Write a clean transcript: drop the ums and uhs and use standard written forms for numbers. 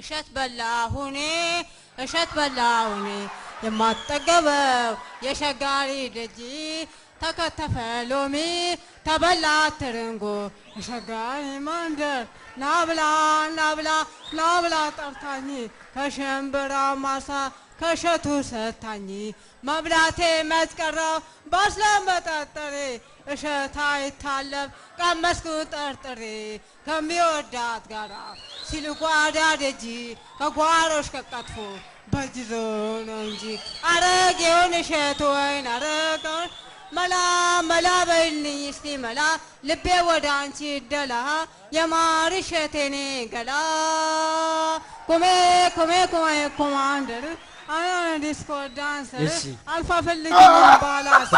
እሸት በላሁኔ የማጠገበው የሸጋሪ ደጂ ተከተፈ ሎሚ ተበላ ትርንጎ የሸጋሪ መንደር ናብላ ጠርታኝ ከሸምበራ ማሳ ከሸቱ ሰታኝ መብላቴ መስቀረው ባስለመጠጠሬ እሸታ ይታለብ ቀመስኩ ጠርጥሬ ከሚወዳት ጋራ ሲልጓዳ ደጂ ከጓሮሽ ከቀጥፎ በጅዞ ነው እንጂ አረጌውን እሸት ወይን አረገውን መላ በይልኝ እስቲ መላ ልቤ ወደ አንቺ ይደላ የማር እሸቴኔ ገላ ኩሜ ኮማንደር ዲስኮ ዳንሰር አልፋ ፈልግኝ ባላስ